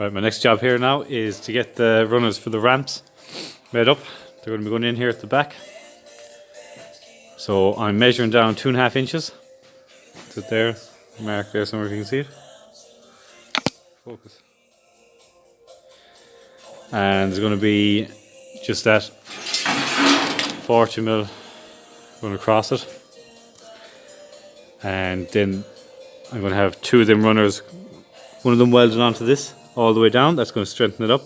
Right, my next job here now is to get the runners for the ramps made up. They're going to be going in here at the back. So I'm measuring down 2.5 inches. Is it there? Mark there somewhere if you can see it. Focus. And there's going to be just that 40mm going across it. And then I'm going to have 2 of them runners, one of them welded onto this all the way down. That's going to strengthen it up.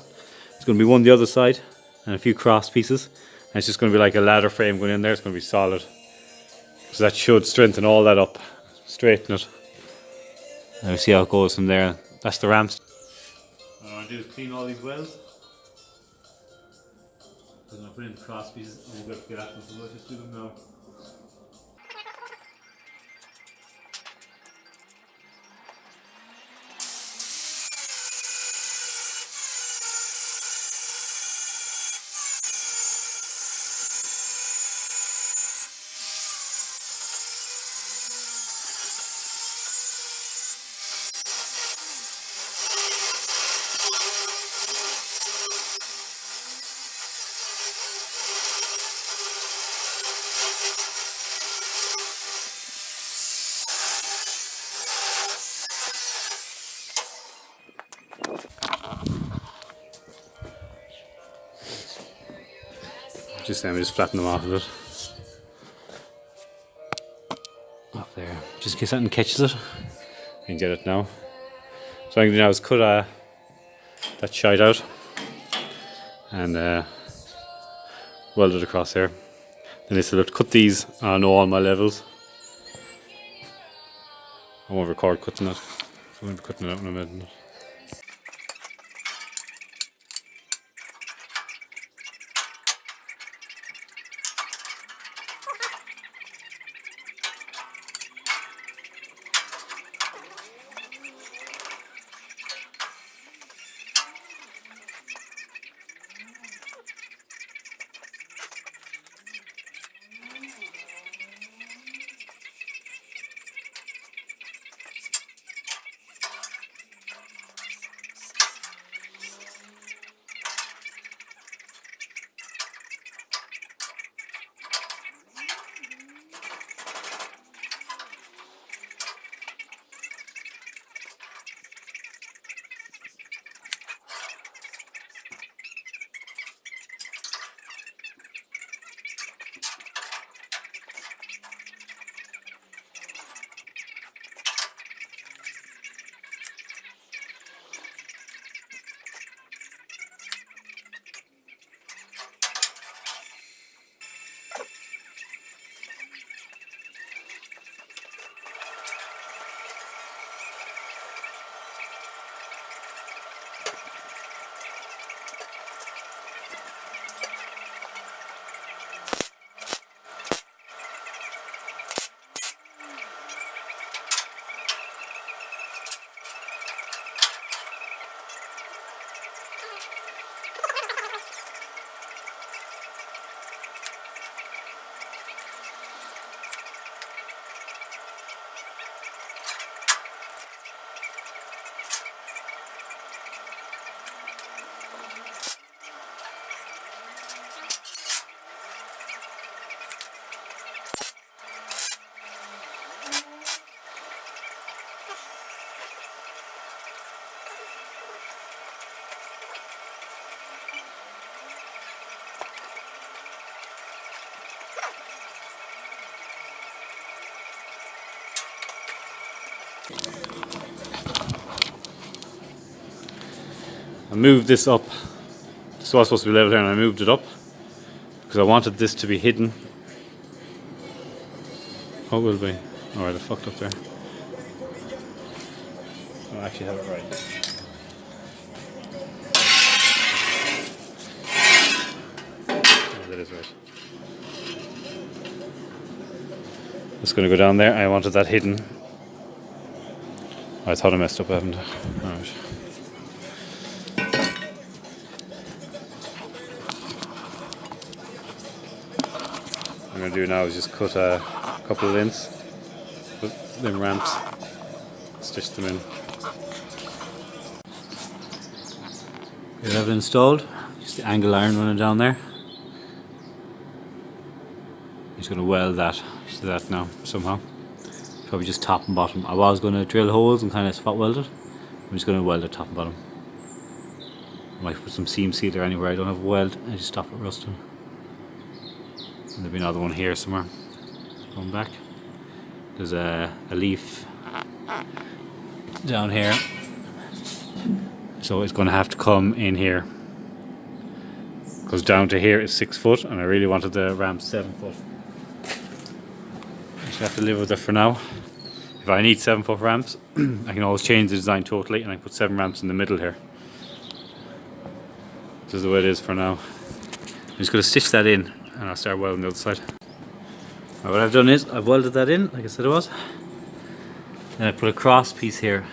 It's going to be one the other side and a few cross pieces. And it's just going to be like a ladder frame going in there. It's going to be solid. So that should strengthen all that up, straighten it. And we'll see how it goes from there. That's the ramps. What I want to do is clean all these welds. I'm going to put in the cross pieces and we'll get at them, so we'll just do them now. Just flatten them off a bit. Up there. Just in case something catches it. I can get it now. So what I'm going to do now is cut that shite out and weld it across here. Then I still have to cut these on all my levels. I won't record cutting it. I won't be cutting it out in a minute. I moved this up. This was supposed to be level here and I moved it up because I wanted this to be hidden. Oh, it will be. Alright, I fucked up there. I actually have it right. Oh, that is right. It's going to go down there. I wanted that hidden. I thought I messed up, haven't I? Alright. What I'm going to do now is just cut a couple of lengths, put them ramps, stitch them in. We have it installed. Just the angle iron running down there. I'm just going to weld that to that now somehow. Probably just top and bottom. I was going to drill holes and kind of spot weld it. I'm just going to weld it top and bottom. I might put some seam sealer anywhere I don't have a weld and just stop it rusting. And there'll be another one here somewhere. Going back. There's a leaf down here. So it's going to have to come in here. Because down to here is 6 foot and I really wanted the ramp 7 foot. I just have to live with it for now. If I need 7 foot ramps, I can always change the design totally and I can put 7 ramps in the middle here. This is the way it is for now. I'm just going to stitch that in and I'll start welding the other side. Now what I've done is I've welded that in like I said it was. Then I put a cross piece here.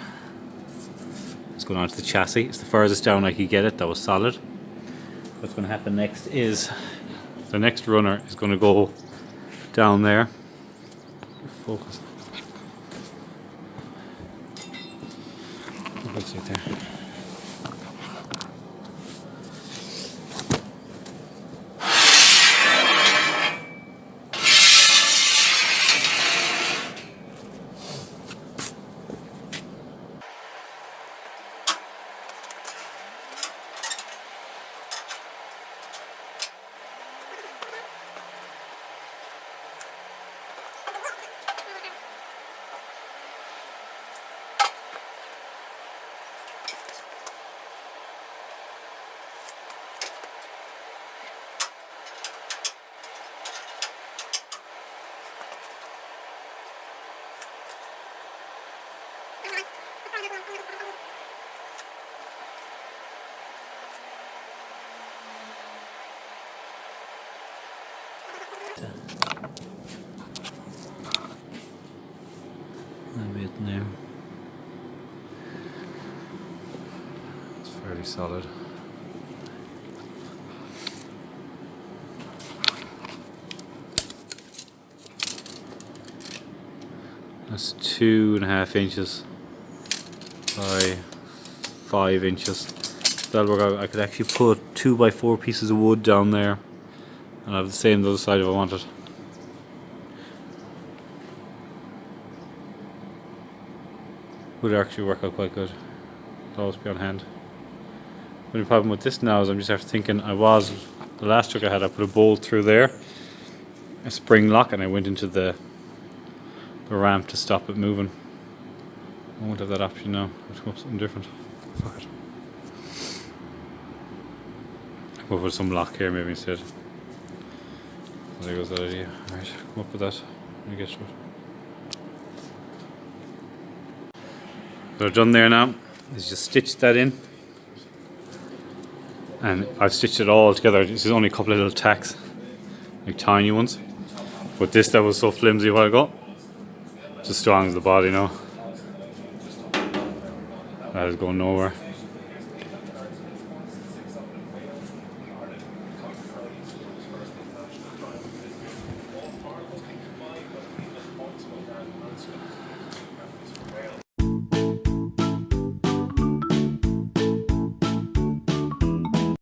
It's going onto the chassis. It's the furthest down I could get it that was solid. What's going to happen next is the next runner is going to go down there. Focus. Looks like there. A bit now. It's fairly solid. That's 2.5 inches by 5 inches. That'll work out. I could actually put 2x4 pieces of wood down there and have the same on the other side if I wanted. Would actually work out quite good. It'll always be on hand. The only problem with this now is I'm just after thinking the last truck I had, I put a bolt through there, a spring lock, and I went into the ramp to stop it moving. I won't have that option now. I'll come up with something different. Fuck it. I'll come up with some lock here maybe instead. There goes that idea. Alright, come up with that when we get to it. So done there now is just stitch that in, and I've stitched it all together. This is only a couple of little tacks, like tiny ones, but this that was so flimsy a while ago, it's as strong as the body now. That is going nowhere.